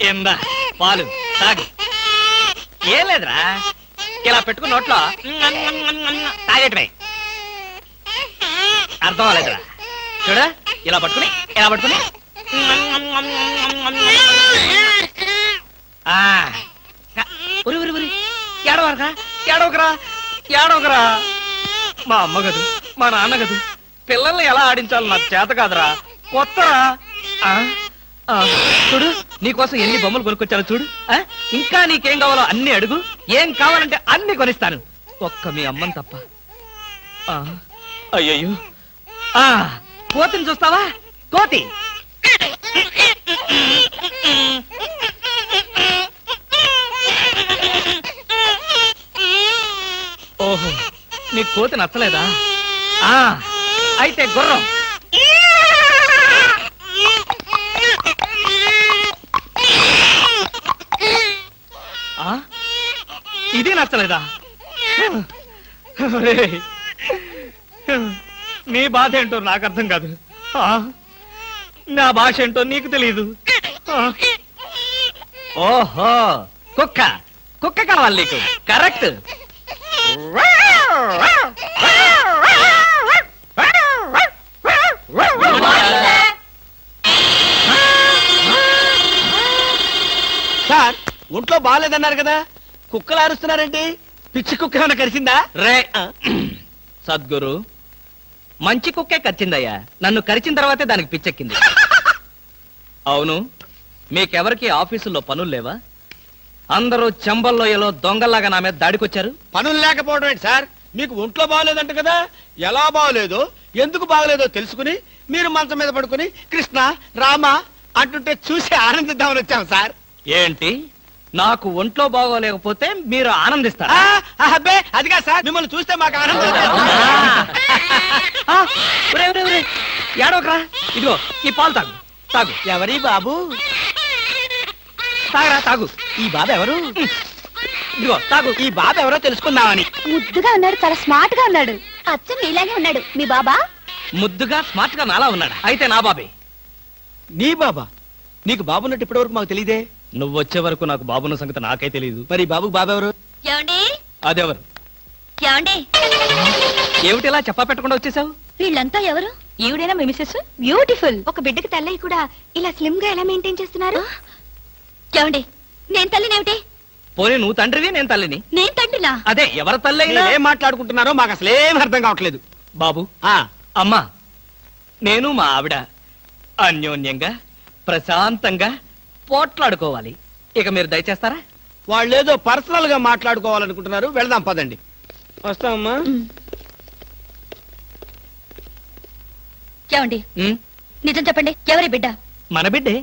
ఏందా పాలు తాగు. ఏం లేదురా, ఇలా పెట్టుకున్న నోట్లో తాగేటమే. అర్థం అవ్వలేదురా. చూడ, ఇలా పట్టుకుని ఉరి ఉరి ఉరి. ఏడవరకా, ఏడవకరా. మా అమ్మ గదు, మా నాన్న గదు, పిల్లల్ని ఎలా ఆడించాలో నాకు చేత కాదురా. కొత్తరా. చూడు, నీకోసం ఎన్ని బొమ్మలు కొనుక్కొచ్చాను చూడు. ఇంకా నీకేం కావాలో అన్ని అడుగు, ఏం కావాలంటే అన్ని కొనిస్తాను, ఒక్క మీ అమ్మని తప్ప. అయ్యయ్యో, కోతిని చూస్తావా? కోతి ఓహో, నీ కోతి నచ్చలేదా? అయితే గుర్రం. ఇది నచ్చలేదా? నీ బాధ ఏంటో నాకు అర్థం కాదు, నా భాష ఏంటో నీకు తెలియదు. ఓహో, కుక్క కుక్క కావాలి నీకు. కరెక్ట్. సార్, ఒంట్లో బాగాలేదన్నారు కదా, కుక్కలు అరుస్తున్నారేంటి? పిచ్చి కుక్క ఏమైనా కరిచిందా? రే సద్గురు, మంచి కుక్కే కరిచిందయ్యా. నన్ను కరిచిన తర్వాతే దానికి పిచ్చెక్కింది. అవును, మీకెవరికి ఆఫీసుల్లో పనులు లేవా? అందరూ చెంబల్లోయలో దొంగల్లాగా నా మీద దాడికొచ్చారు. పనులు లేకపోవడం ఏంటి సార్? మీకు ఒంట్లో బాగలేదంట కదా, ఎలా బాగలేదో ఎందుకు బాగలేదో తెలుసుకుని మీరు మంచం మీద పడుకుని కృష్ణ రామ అంటుంటే చూసి ఆనందిద్దామని వచ్చాం సార్. ఏంటి, నాకు ఒంట్లో బాగోలేకపోతే మీరు ఆనందిస్తారా? అబ్బే, అదిగా సార్, మిమ్మల్ని చూస్తే మాకు ఆనందం. ఏడవకరా, ఇదిగో ఈ పాలు తాగు. తాగు. ఎవరి బాబు? తాగరా, తాగు. ఈ బాబు ఎవరు? ఇదిగో తాగు. ఈ బాబు ఎవరో తెలుసుకుందామని. ముద్దుగా ఉన్నాడు, చాలా స్మార్ట్ గా ఉన్నాడు. అచ్చం నీలాగే ఉన్నాడు మీ బాబా. ముద్దుగా స్మార్ట్ గా నాలా ఉన్నాడా? అయితే నా బాబే. నీ బాబా? నీకు బాబున్నట్టు ఇప్పటి వరకు మాకు తెలియదే. నువ్వు వచ్చే వరకు నాకు బాబున్న సంగతి నాకే తెలియదు. మరి బాబుకు బాబు ఎవరు? ఏమండి? అదెవరు? ఏమండి? ఏమిటి ఇలా చెప్పా పెట్టకుండా వచ్చేసావు? వీళ్ళంతా ఎవరు? ఈవిడైనా మీ మిసెస్? బ్యూటిఫుల్. ఒక బిడ్డకి తల్లి కూడా ఇలా స్లిమ్ గా ఎలా మెయింటైన్ చేస్తున్నారు? ఏమండి, నేను తల్లినేమిటి? పోనీ నువ్వు తండ్రివి, నేను తల్లిని. నేను తండ్రినా? అదే, ఎవరి తల్లి అయినా. ఏం మాట్లాడుకుంటున్నారో మాకు అసలేం అర్థం కావట్లేదు. బాబు, అమ్మా, నేను మా ఆవిడ అన్యోన్యంగా ప్రశాంతంగా పోట్లాడుకోవాలి. ఇక మీరు దయచేస్తారా? వాళ్ళేదో పర్సనల్ గా మాట్లాడుకోవాలనుకుంటున్నారు, వెళ్దాం పదండి. వస్తామమ్మా. ఏమండి, నిజం చెప్పండి, ఎవరి బిడ్డ? మన బిడ్డే.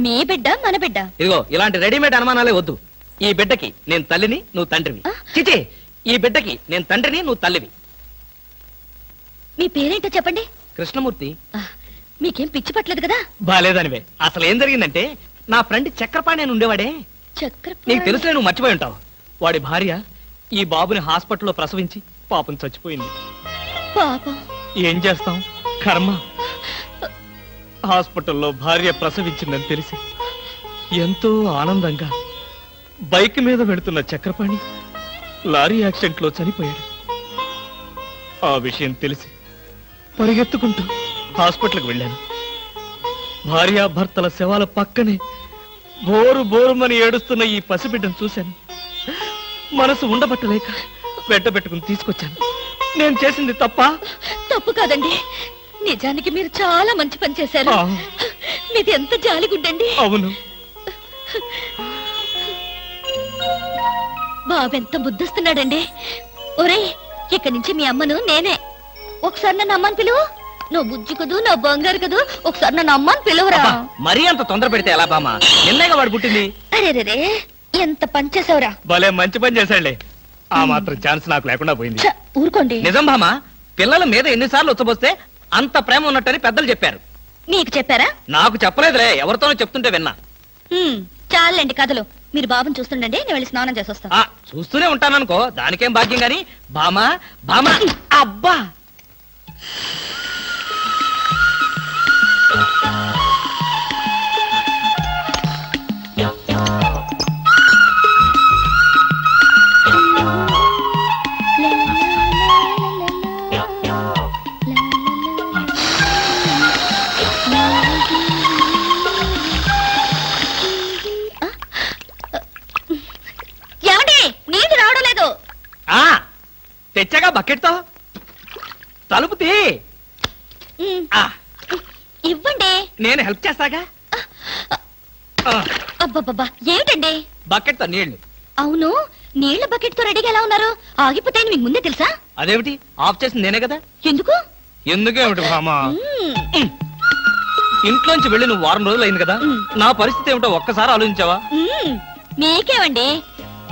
మీ బిడ్డ, మన బిడ్డ? ఇదిగో ఇలాంటి రెడీమేడ్ అనుమానాలే వద్దు. ఈ బిడ్డకి నేను తల్లిని, నువ్వు తండ్రివి. చిచి, ఈ బిడ్డకి నేను తండ్రిని, నువ్వు తల్లివి. మీ పేరేంటో చెప్పండి. కృష్ణమూర్తి. మీకేం పిచ్చి పట్టలేదు కదా? బాలేదనివే. అసలు ఏం జరిగిందంటే, నా ఫ్రెండ్ చక్రపాణి అని ఉండేవాడే, నీకు తెలుసులే, నువ్వు మర్చిపోయి ఉంటావు. వాడి భార్య ఈ బాబుని హాస్పిటల్లో ప్రసవించి పాపం చచ్చిపోయింది. పాపం. ఏం చేస్తాం, కర్మ. హాస్పిటల్లో భార్య ప్రసవించిందని తెలిసి ఎంతో ఆనందంగా బైక్ మీద వెళుతున్న చక్రపాణి లారీ యాక్సిడెంట్ లో చనిపోయాడు. ఆ విషయం తెలిసి పరిగెత్తుకుంటూ హాస్పిటల్కి వెళ్ళాను. భార్యాభర్తల శవాల పక్కనే బోరు బోరుమని ఏడుస్తున్న ఈ పసిబిడ్డను చూశాను. మనసు ఉండబట్టలేక వెంటబెట్టుకుని తీసుకొచ్చాను. నేను చేసింది తప్ప? తప్పు కాదండి, నిజానికి మీరు చాలా మంచి పని చేశారు. మీది ఎంత జాలిగుండండి. అవును. బాబెంత బుద్ధిస్తున్నాడండి. ఒరేయ్, ఇక్కడి నుంచి మీ అమ్మను నేనే. ఒకసారి నన్ను అమ్మని పిలువు. నువ్వు బుజ్జి కదూ, నా బంగారు కదూ, ఒకసారి నన్ను అమ్మని పిలువురా. మరీ అంత తొందర పెడితే ఎలా బామా? నిన్నగా వాడు పుట్టింది. అరే, ఎంత పని చేసావురా. భలే మంచి పని చేశాడులే. ఆ మాత్రం ఛాన్స్ నాకు లేకుండా పోయింది. ఊరుకోండి. నిజం బామా, పిల్లల మీద ఎన్నిసార్లు ఉచ్చబోస్తే అంత ప్రేమ ఉన్నట్టని పెద్దలు చెప్పారు. నీకు చెప్పారా? నాకు చెప్పలేదులే, ఎవరితోనో చెప్తుంటే విన్నా. చాలండి కథలు. మీరు బాబుని చూస్తుండండి, నేను వెళ్ళి స్నానం చేసి వస్తాను. చూస్తూనే ఉంటాననుకో, దానికేం భాగ్యం గాని. బామా బామా, అబ్బా. వచ్చాగా బకెట్తో తలుపు తీ. ఉమ్, ఆ, ఇవ్వండి. నేను హెల్ప్ చేస్తాగా. ఆ, అబ్బబ్బబ్బా ఏమిటండి? బకెట్తో నీళ్లు. అవును, నీళ్ల బకెట్ తో రెడీగా ఎలా ఉన్నారు? ఆగిపోతాయని మీకు ముందే తెలుసా? అదేమిటి, ఆఫ్ చేసింది నేనే కదా. ఎందుకు? ఎందుకేమిటి మామా? ఉమ్, ఇంట్లోంచి వెళ్ళి నువ్వు వారం రోజులు అయింది కదా. నా పరిస్థితి ఏమిటో ఒక్కసారి ఆలోచించావా? ఉమ్, మీకేమండి,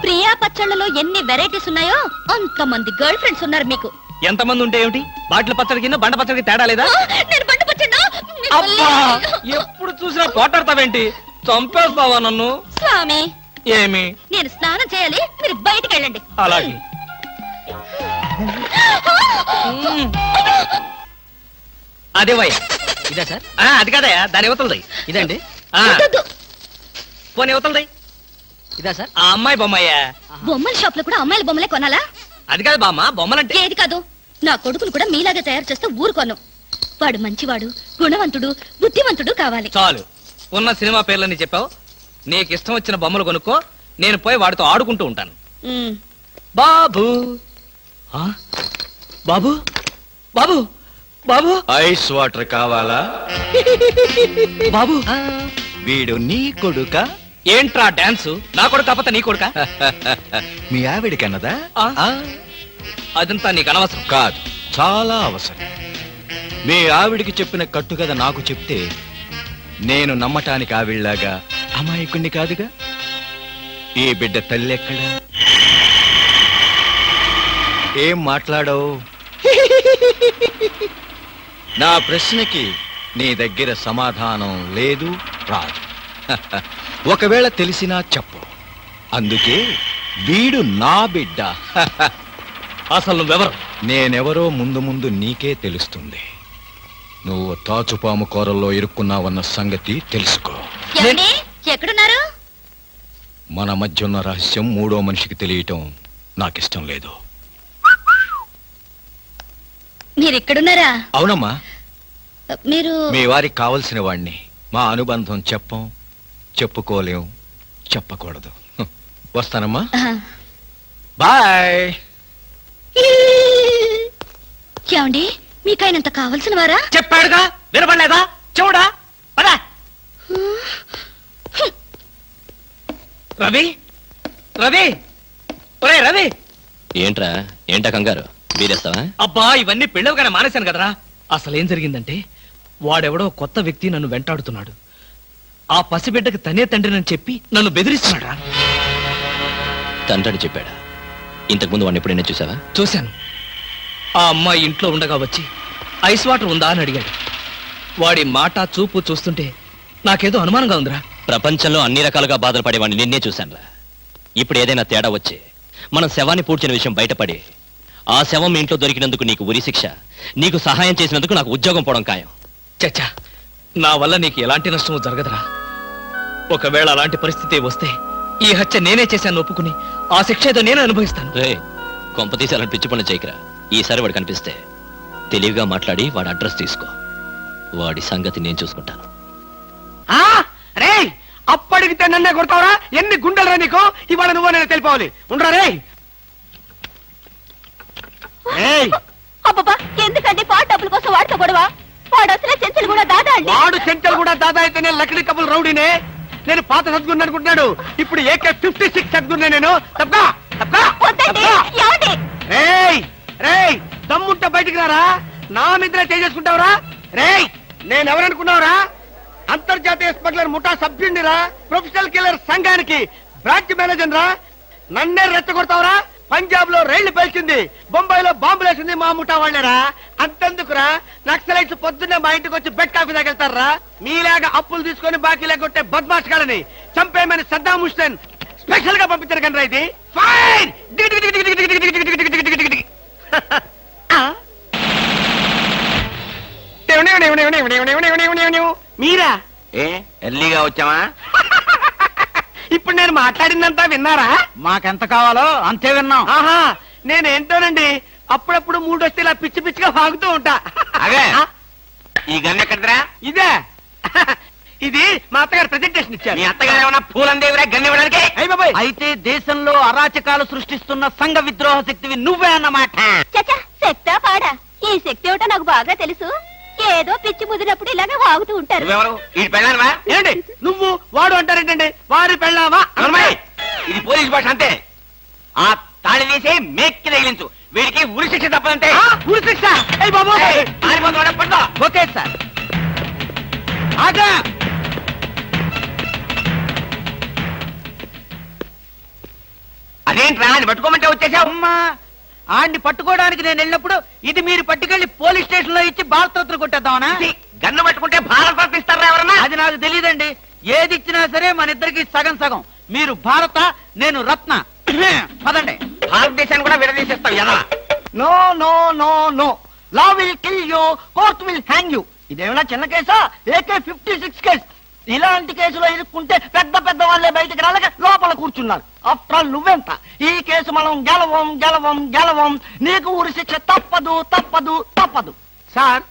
ప్రియా పచ్చళ్ళలో ఎన్ని వెరైటీస్ ఉన్నాయో అంతమంది గర్ల్ ఫ్రెండ్స్ ఉన్నారు మీకు. ఎంతమంది ఉంటే ఏమిటి, బాటిల్ పచ్చడికి బండ పచ్చడికి తేడా లేదా? ఆ, నేను బండి పచ్చడినా? అబ్బా, ఎప్పుడు చూసినా పోటాడతావేంటి? చంపేస్తావా నన్ను? స్వామి, ఏమి? నేను స్నానం చేయాలి, మీరు బయటికి వెళ్ళండి. అలాగే. అదే వయ్య, ఇదే సార్. అది కాదయ్యా, దాని యువతలది. ఇదండి. వద్దొద్దు. పోనీ యువతలది. ఇదా సార్? ఆ అమ్మాయి బొమ్మయ్యా. బొమ్మల షాప్ లో కూడా అమ్మాయిల బొమ్మలే కొనాలా? అది కాదు బామ్మ, బొమ్మలంటే. ఏది కాదు, నా కొడుకును కూడా మీలాగా తయారు చేస్తే ఊరుకోను. వాడు మంచివాడు, గుణవంతుడు, బుద్ధివంతుడు కావాలి. చాలు, ఉన్న సినిమా పేర్లన్నీ చెప్పావు. నీకు ఇష్టం వచ్చిన బొమ్మలు కొనుక్కో, నేను పోయి వాడితో ఆడుకుంటూ ఉంటాను. ఉమ్, బాబు. ఆ? బాబు బాబు బాబు ఐస్ వాటర్ కావాలా? బాబు. వీడు నీ కొడుక? ఏంట్రా డాన్స్? నా కొడుకు కాకపోతే నీ కొడుక? మీ ఆవిడికన్నదా? ఆ? అదంతా నీకు అనవసరం. కాదు, చాలా అవసరం. మీ ఆవిడికి చెప్పిన కట్టుకథ నాకు చెప్తే నేను నమ్మటానికి ఆవిడలాగా అమాయకుణ్ణి కాదుగా. ఈ బిడ్డ తల్లి ఎక్కడా? ఏం మాట్లాడవు? నా ప్రశ్నకి నీ దగ్గర సమాధానం లేదు, రాదు. ఒకవేళ తెలిసినా చెప్పు. అందుకే వీడు నా బిడ్డ. అసలు నువ్వెవరు? నేనెవరో ముందు ముందు నీకే తెలుస్తుంది. నువ్వు తాచుపాము కూరల్లో ఇరుక్కున్నావన్న సంగతి తెలుసుకో. ఏమండి, ఎక్కడున్నారు? మన మధ్య ఉన్న రహస్యం మూడో మనిషికి తెలియటం నాకిష్టం లేదు. మీరు ఇక్కడున్నారా? అవునమ్మా, మీరు మీ వారికి కావలసిన వాణ్ణి. మా అనుబంధం చెప్పం, చెప్పుకోలేం, చెప్పకూడదు. వస్తానమ్మా, ఆహా. బాయ్. ఏమండి, మీకు ఆయనంత కావలసిన వారా? చెప్పాడుగా, వినపడలేదా? చూడా పదా. రవి, రవి, ఒరే రవి. ఏంట్రా, ఏంటా కంగారు? వీరేస్తావా? అబ్బా, ఇవన్నీ పెళ్ళవగానే మానేశాను కదరా. అసలు ఏం జరిగిందంటే, వాడెవడో కొత్త వ్యక్తి నన్ను వెంటాడుతున్నాడు. ఆ పసిబిడ్డకి తనే తండ్రినని చెప్పి నన్ను బెదిరిస్తున్నాడు రా. తండ్రి చెప్పాడా? ఇంతకుముందు వాడిని ఎప్పుడైనా చూసావా? చూశాను. ఆ అమ్మాయి ఇంట్లో ఉండగా వచ్చి ఐస్ వాటర్ ఉందా అని అడిగాడు. వాడి మాట చూపు చూస్తుంటే నాకేదో అనుమానంగా ఉందిరా. ప్రపంచంలో అన్ని రకాలుగా బాధలు పడేవాడిని నిన్నే చూశానురా. ఇప్పుడు ఏదైనా తేడా వచ్చి మనం శవాన్ని పూడ్చిన విషయం బయటపడి ఆ శవం మీ ఇంట్లో దొరికినందుకు నీకు ఉరి శిక్ష, నీకు సహాయం చేసినందుకు నాకు ఉద్యోగం పోవడం ఖాయం. చచ్చా, నా వల్ల నీకు ఎలాంటి నష్టము జరగదురా. ఒకవేళ అలాంటి పరిస్థితి వస్తే ఈ హత్య నేనే చేశాను ఒప్పుకుని ఆ శిక్ష ఏదో నేనే అనుభవిస్తాను. రే, కొంపతీసి అలాంటి పిచ్చి పనులు చేయకరా. ఈసారి వాడు కనిపిస్తే తెలివిగా మాట్లాడి వాడి అడ్రస్ తీసుకో. వాడి సంగతి నేను చూసుకుంటాను. రే, అప్పడిగితే నన్నే కొడతావరా? ఎన్ని గుండెలరా నీకు? ఇవాళ నువ్వు నేను తెలిపోవాలి. ఉండరా రే. అబ్బబ్బా, ఎందుకండి పాట డబ్బుల కోసం వాడితో గొడవ? వాడు అసలే చెంచలు కూడా దాదా అండి. వాడు చెంచలు కూడా దాదా అయితేనే లక్డీ కబుల్ రౌడీనే. నేను పాత సద్గురు అనుకుంటున్నాడు. ఇప్పుడు AK-56 సద్గురునే నేను. తప్పా తప్పా. వద్దండి, ఏమండి? రేయ్ రేయ్, దమ్ముంటే బయటికి రారా. నా మీద చేసుకుంటావురా? రేయ్, నేనెవరనుకున్నావురా? అంతర్జాతీయ స్మగ్లర్ ముఠా సభ్యుడిరా. ప్రొఫెషనల్ కిల్లర్ సంఘానికి బ్రాంచ్ మేనేజర్ రా. నన్నే రెచ్చగొడతావురా? పంజాబ్ లో రైళ్లు పేల్చింది, బొంబాయిలో బాంబులు వేసింది మా ముఠా వాళ్ళరా. అంతెందుకురా, నక్సలైట్స్ పొద్దున్నే మా ఇంటికి వచ్చి బెడ్ కాఫీ తగలుతారా. మీలాగా అప్పులు తీసుకొని బాకీ లేకొట్టే బద్మాష్ గాలని చంపేయమని సద్దాం హుస్సేన్ స్పెషల్ గా పంపించారు కనరా. ఇది ఫైన్. మీరా? ఎర్లీగా వచ్చామా? ఇప్పుడు నేను మాట్లాడిందంతా విన్నారా? మాకెంత కావాలో అంతే విన్నాం. ఆహా, నేనేంటోనండి అప్పుడప్పుడు మూడొస్తే ఇలా పిచ్చి పిచ్చిగా వాగుతూ ఉంటా. అదే. ఈ గన్ ఎక్కడరా? ఇదే. ఇది మా అత్తగారు ప్రెజెంటేషన్ ఇచ్చారు. మీ అత్తగారు ఏమన్నా పూలందేవిరా గన్నివ్వడానికి? అయ్య బాబాయ్, అయితే దేశంలో అరాచకాలు సృష్టిస్తున్న సంఘ విద్రోహ శక్తివి నువ్వే అన్నమాట. చచ్చా శక్తా పాడా ఈ శక్తి ఏమిటో నాకు బాగా తెలుసు. ఏదో పిచ్చి ముదిరినప్పుడు ఇలాగే వాగుతూ ఉంటారు. నువ్వెవరు? ఈ పెళ్ళానవా? ఏంటి నువ్వు వాడు అంటారేంటండి? వారి పెళ్ళావా? అమ్మాయి, ఇది పోలీస్ భాష అంతే. ఆ తాళి తీసి మేక్కి తగిలించు. వీడికి ఉరి శిక్ష తప్పదంటే. ఉరి శిక్ష? అయ్య బాబోయ్, పడతా. Okay sir. ఆగా అదేంట్రా అది పట్టుకోమంటే వచ్చేసావు? అమ్మా, ఆడిని పట్టుకోవడానికి నేను వెళ్ళినప్పుడు ఇది మీరు పట్టుకెళ్లి పోలీస్ స్టేషన్ లో ఇచ్చి భారతరత్న కొట్టేద్దామనా? ఇది గన్ను పట్టుకుంటే భారత రత్న ఇస్తారా ఎవరన్నా? అది నాకు తెలియదండి. ఏది ఇచ్చినా సరే మన ఇద్దరికి సగం సగం. మీరు భారత, నేను రత్న. పదండి. భారతదేశాన్ని కూడా విడదీసేస్తావు ఎలా? No no no no, law will kill you, court will hang you. ఇదేమైనా చిన్న కేసా? AK-56 case. ఇలాంటి కేసులో ఇరుక్కుంటే పెద్ద పెద్ద వాళ్ళే బయటకు రాలేక లోపల కూర్చున్నారు. ఆఫ్టర్ ఆల్ నువ్వెంత? ఈ కేసు మనం గెలవం గెలవం గెలవం. నీకు ఉరి శిక్ష తప్పదు తప్పదు తప్పదు. సార్,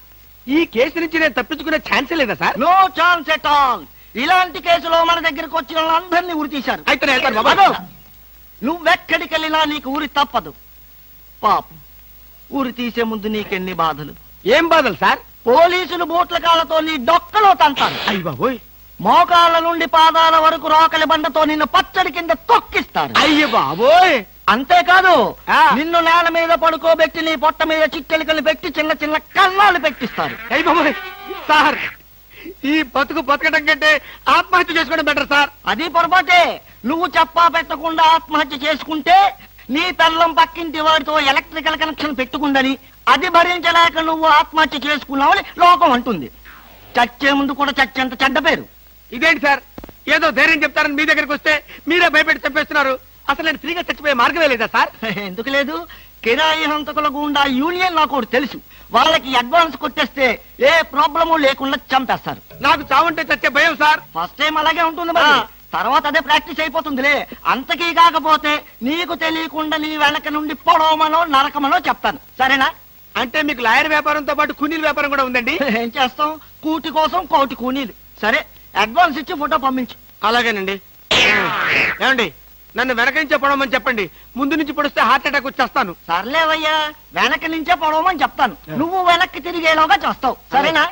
ఈ కేసు నుంచి నేను తప్పించుకునే ఛాన్సే లేదా sir? No chance at all. ఇలాంటి కేసులో మన దగ్గరకు వచ్చిన వాళ్ళందరినీ ఉరి తీశారు. అయితే నువ్వెక్కడికి వెళ్ళినా నీకు ఉరి తప్పదు. పాపం, ఉరి తీసే ముందు నీకెన్ని బాధలు. ఏం బాధలు సార్? పోలీసులు బూట్ల కాళ్ళతో నీ డొక్కలో తంతారు. అయ్య బాబోయ్. మోకాళ్ళ నుండి పాదాల వరకు రోకలి బండతో నిన్ను పచ్చడి కింద తొక్కిస్తారు. అయ్య బాబోయ్. అంతేకాదు, నిన్ను నేల మీద పడుకోబెట్టి నీ పొట్ట మీద చిట్టెలికలు పెట్టి చిన్న చిన్న కన్నాలు పెట్టిస్తారు. అయ్య బాబోయ్. సార్, ఈ బతుకు బతకడం కంటే ఆత్మహత్య చేసుకోవడం బెటర్ సార్. అది పొరపాటే. నువ్వు చెప్పా పెట్టకుండా ఆత్మహత్య చేసుకుంటే నీ పిల్లం పక్కింటి వాడితో ఎలక్ట్రికల్ కనెక్షన్ పెట్టుకుందని అది భరించలేక నువ్వు ఆత్మహత్య చేసుకున్నావని లోకం అంటుంది. చచ్చే ముందు కూడా చచ్చేంత చెడ్డ పేరు. ఇదేంటి సార్, ఏదో ధైర్యం చెప్తారని మీ దగ్గరికి వస్తే మీరే భయపెట్టి చంపేస్తున్నారు. అసలు నేను ఫ్రీగా చచ్చిపోయే మార్గమే లేదా సార్? ఎందుకు లేదు? కిరాయి హంతకుల గుండా యూనియన్ నాకు ఒకటి తెలుసు. వాళ్ళకి అడ్వాన్స్ కొట్టేస్తే ఏ ప్రాబ్లము లేకుండా చంపేస్తారు. నాకు చావుంటే చచ్చే భయం సార్. ఫస్ట్ టైం అలాగే ఉంటుంది మరి, తర్వాత అదే ప్రాక్టీస్ అయిపోతుందిలే. అంతకీ కాకపోతే నీకు తెలియకుండా నీ వెనక నుండి పొడవమనో నరకమనో చెప్తాను. సరేనా? అంటే మీకు లాయర్ వ్యాపారంతో పాటు కూనీల వ్యాపారం కూడా ఉందండి? ఏం చేస్తాం, కూటి కోసం కోటి కూనీలు. సరే, అడ్వాన్స్ ఇచ్చి ఫోటో పంపించు. అలాగేనండి. ఏమండి, నన్ను వెనక నుంచే పొడవమని చెప్పండి. ముందు నుంచి పొడిస్తే హార్ట్ అటాక్ వచ్చేస్తాను. సర్లేవయ్యా, వెనక నుంచే పొడవమని చెప్తాను. నువ్వు వెనక్కి తిరిగేలోగా చేస్తావు. సరేనా?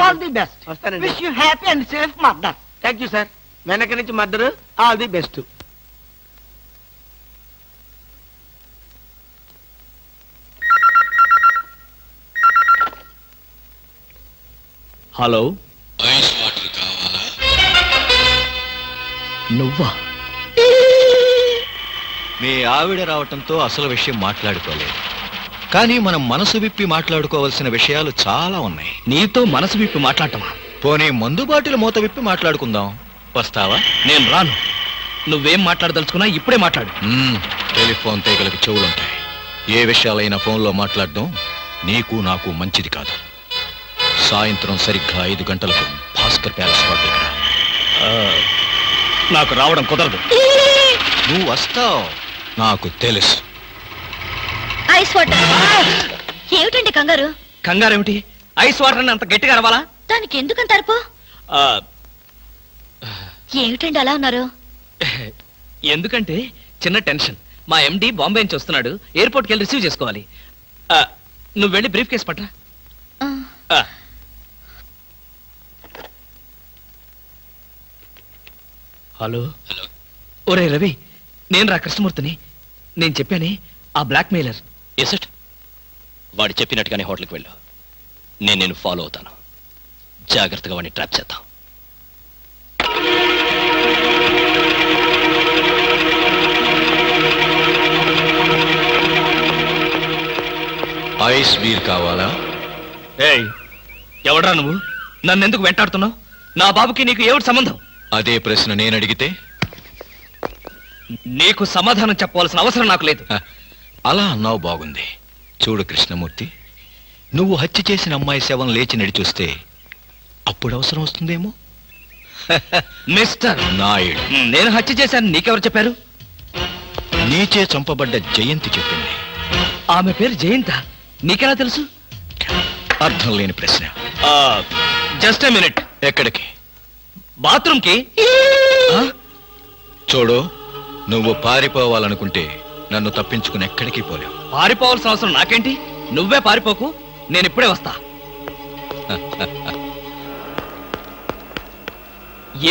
All the best. వస్తానండి. Wish you happy and safe murder. Thank you sir. వెనక నుంచి murder. All the best. Hello, ice water కావాలా? నువ్వా? మీ ఆవిడ రావటంతో అసలు విషయం మాట్లాడుకోలేదు, కానీ మనం మనసు విప్పి మాట్లాడుకోవాల్సిన విషయాలు చాలా ఉన్నాయి. నీతో మనసు విప్పి మాట్లాడటమా? పోనీ మందు బాటిల్ మూత విప్పి మాట్లాడుకుందాం. వస్తావా? నేను రాను. నువ్వేం మాట్లాడదలుచుకున్నా ఇప్పుడే మాట్లాడు. టెలిఫోన్ తీగలకు చెవులుంటాయి. ఏ విషయాలైనా ఫోన్లో మాట్లాడడం నీకు నాకు మంచిది కాదు. సాయంత్రం సరిగ్గా 5 గంటలకు భాస్కర్ ప్యాలెస్ హోటల్కి రా. నాకు రావడం కుదరదు. నువ్వు వస్తావు, నాకు తెలుసు. Ice water. ఏమిటండి కంగారు? కంగారేమిటి? ఐస్ వాటర్ అని అంత గట్టిగా అరవాలా? దానికి ఎందుకంత అరుపు? ఏమిటండి అలా ఉన్నారు? ఎందుకంటే చిన్న టెన్షన్. మా ఎండి బాంబే నుంచి వస్తున్నాడు. ఎయిర్పోర్ట్కి వెళ్ళి రిసీవ్ చేసుకోవాలి. నువ్వు వెళ్ళి బ్రీఫ్ కేసు పట్రా. హలో. ఒరే రవి, నేను రా కృష్ణమూర్తిని. నేను చెప్పానే, ఆ బ్లాక్ మెయిలర్. ఎసట్ వాడు చెప్పినట్టుగానే హోటల్కి వెళ్ళు. నేను ఫాలో అవుతాను. జాగ్రత్తగా వాడిని ట్రాప్ చేద్దాం. ఐస్ బీర్ కావాలా? ఏయ్, ఎవడ్రా నువ్వు? నన్ను ఎందుకు వెంటాడుతున్నావు? నా బాబుకి నీకు ఏమిటి సంబంధం? అదే ప్రశ్న నేను అడిగితే? నీకు సమాధానం చెప్పవలసిన అవసరం నాకు లేదు. అలా అన్నావు, బాగుంది. చూడు కృష్ణమూర్తి, నువ్వు హత్య చేసిన అమ్మాయి శవం లేచి నడిచొస్తే అప్పుడు అవసరం వస్తుందేమో. మిస్టర్ నాయుడు, నేను హత్య చేశాను నీకెవరు చెప్పారు? నీచే చంపబడ్డ జయంతి చెప్పింది. ఆమె పేరు జయంత, నీకెలా తెలుసు? అర్థం లేని ప్రశ్న. Just a minute. ఎక్కడికి? బాత్రూమ్కి ఆ? చూడు, నువ్వు పారిపోవాలనుకుంటే నన్ను తప్పించుకుని ఎక్కడికి పోలేవు. పారిపోవాల్సిన అవసరం నాకేంటి? నువ్వే పారిపోకు, నేను ఇప్పుడే వస్తా.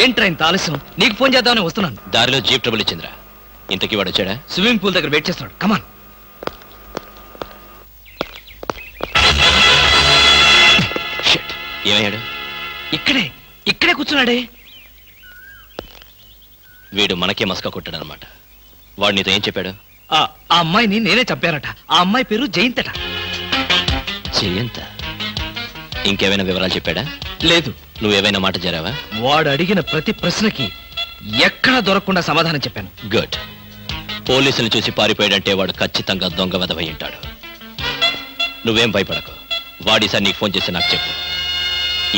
ఏంట్రా ఇంత ఆలస్యం? నీకు ఫోన్ చేద్దామని వస్తున్నాను. దారిలో జీప్ ట్రబుల్ ఇచ్చిందిరా. ఇంతకీ వాడు వచ్చాడా? స్విమ్మింగ్ పూల్ దగ్గర వెయిట్ చేస్తున్నాడు. కమాన్. షిట్. ఏమయ్యాడు? ఇక్కడే కూర్చున్నాడే. వీడు మనకే మస్కా కొట్టాడనమాట. వాడు నీతో ఏం చెప్పాడు? ఆ అమ్మాయిని నేనే చంపానట. ఆ అమ్మాయి పేరు జయంతట. చెయ్యంత. ఇంకేమైనా వివరాలు చెప్పాడా? లేదు. నువ్వేమైనా మాట జరావా? వాడు అడిగిన ప్రతి ప్రశ్నకి ఎక్కడా దొరకకుండా సమాధానం చెప్పాను. గుడ్. పోలీసులు చూసి పారిపోయాడంటే వాడు ఖచ్చితంగా దొంగ వెధవై ఉంటాడు. నువ్వేం భయపడకు. వాడిసారి నీకు ఫోన్ చేసి నాకు చెప్పు.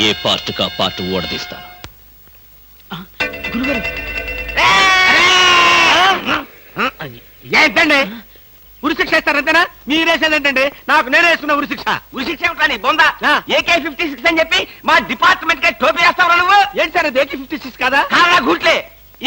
ఏ పార్ట్ కా పార్ట్ ఓడదీస్తాను. ఏంటండి ఉరిశిక్ష ఇస్తారంతేనా? మీరేసేదేంటండి? నాకు నేనే వేసుకున్న ఉరిశిక్ష. ఉరిశిక్ష ఏమిటని బొందా? ఆ. AK-56 అని చెప్పి మా డిపార్ట్మెంట్ కి టోపీ వేస్తావు నువ్వు? ఏంటి సార్ అది AK-56 కాదా? కాదా గుట్లే.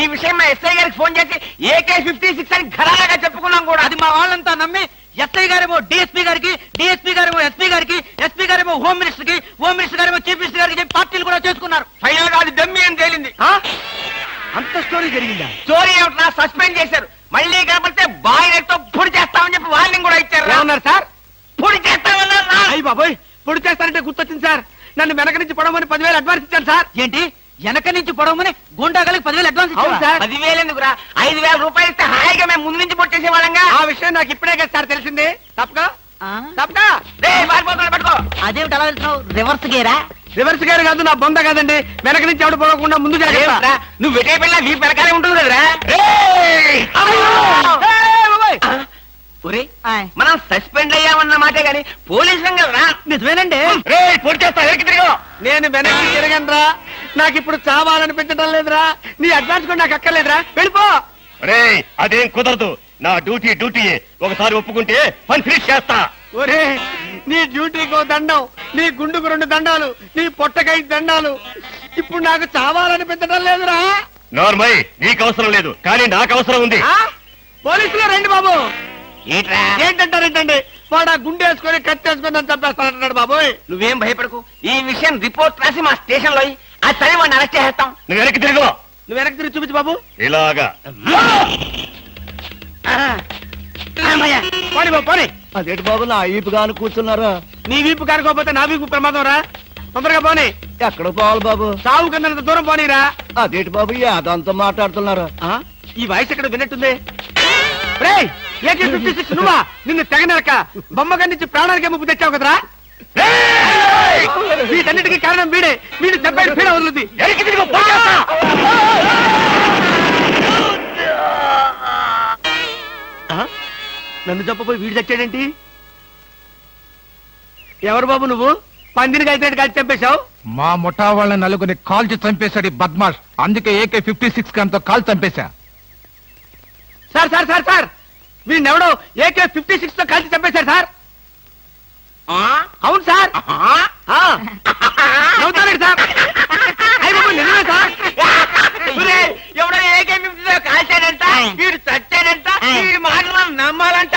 ఈ విషయం మా ఎస్ఐ గారికి ఫోన్ చేసి AK-56 అని ఘరాగా చెప్పుకున్నాం కూడా. అది మా వాళ్ళంతా నమ్మి ఎస్ఐ గారేమో డిఎస్పీ గారికి, డిఎస్పీ గారేమో ఎస్పీ గారికి, ఎస్పీ గారేమో హోమ్ మినిస్టర్ కి, హోమ్ మినిస్టర్ గారేమో చీఫ్ మినిస్టర్ గారికి చెప్పి పార్టీలు కూడా చేసుకున్నారు. ఫైనల్ గా అది దమ్మి అని తేలింది. అంత స్టోరీ జరిగిందా? స్టోరీ ఏమిటా? సస్పెండ్ చేశారు. మళ్ళీ కనపడితే బాయిలతో పొడి చేస్తామని చెప్పి వార్నింగ్ కూడా ఇచ్చారు. ఏమన్నారు సార్? పొడి చేస్తామన్నారు. అయ్యి బాబోయ్, పొడి చేస్తారంటే గుర్తొచ్చింది సార్. నన్ను వెనక నుంచి పొడవమని 10,000 అడ్వాన్స్ ఇచ్చాను సార్. ఏంటి వెనక నుంచి పొడవమని గుండాగలకి 10,000 అడ్వాన్స్ ఇచ్చాను సార్. 10,000 ఎందుకురా? 5,000 రూపాయలు ఇస్తే హాయిగా మేము ముందు నుంచి పొడి చేసే వాళ్ళంగా. ఆ విషయం నాకు ఇప్పుడే కదా సార్ తెలిసింది. తప్పగా పట్టుకో. అదేమిటి అలా వెళ్తున్నావు? రివర్స్ గేరా? రివర్స్ గేర్ కాదు, నా బొంద కాదండి. వెనక నుంచి ఎవడు పొడవకుండా ముందు అదేమిట్రా? నువ్వు వెటే పిల్ల వీ వెనకాలే ఉంటుంది కదరా. మనం సస్పెండ్ అయ్యామన్న మాటే గాని పోలీసులం కదరా. నిజమేనండి. పొడి చేస్తా వెనక్కి తిరిగి. నేను వెనక్కి తిరగనరా. నాకు ఇప్పుడు చావాలనిపించడం లేదురా. నీ అడ్వాన్స్ కూడా నాకు అక్కర్లేదురా. వెళ్ళిపో. అదేం కుదరదు. నా డ్యూటీ ఒకసారి ఒప్పుకుంటే పని ఫినిష్ చేస్తా. ఒరే, నీ డ్యూటీకో దండం, నీ గుండుకు 2 దండాలు, నీ పొట్టకై దండాలు. ఇప్పుడు నాకు చావాలనిపించడం లేదురా. నార్మల్ నీకు అవసరం లేదు, కానీ నాకు అవసరం ఉంది. పోలీసులు రండి బాబు. ఏంట్రా? ఏంటంటారేంటండి? వాడు ఆ గుండె వేసుకొని కత్తి వేసుకొని నన్ను చంపేస్తానంటున్నాడు బాబోయ్. నువ్వేం భయపడకు. ఈ విషయం రిపోర్ట్ రాసి మా స్టేషన్ లో ఆ సరే వాడిని అరెస్ట్ చేస్తాం. నువ్వు వెనక్కి తిరుగు. నువ్వు వెనక్కి తిరిగి చూపించు బాబు. ఇలాగా పోనీ బాబు పోనీ. అదేంటి బాబు నా ఈపు కాను కూర్చున్నారా? నీ వీపు కారుకోపోతే నా వీపు ప్రమాదం రా. తొందరగా పోనీ. ఎక్కడ పోవాలి బాబు? సాగు కన్నంత దూరం పోనీరా. అదేంటి బాబు అదంతా మాట్లాడుతున్నారా? ఈ వాయిస్ ఎక్కడ విన్నట్టుంది? రేయ్, AK-56 నువ్వా? నిన్ను తెగనరక బొమ్మగారి నుంచి ప్రాణానికి ముప్పు తెచ్చావు కదరా. వీటన్నిటికీ కారణం వీడే. వీడు చెప్పాడు పీడ వదులుద్ది. నన్ను చెప్పపోయి వీడు చచ్చాడేంటి? ఎవరు బాబు నువ్వు? పందిని కలిసినట్టు కలిసి చంపేశావు. మా ముఠా వాళ్ళ నలుగురిని కాల్చి చంపేశాడు ఈ బద్మాష్. అందుకే AK-56 గన్తో కాల్ చంపేశా. సార్ సార్ సార్ సార్, వీడినెవడో AK-56 తో కలిసి చంపేశారు సార్. అవును సార్. నవ్వుతారండి సార్. అయ్య బాబు నిజమే సార్. ఎవడో AK-56 కాల్చాడంట, వీడు చచ్చాడంట, వీడి మాటలు నమ్మాలంట.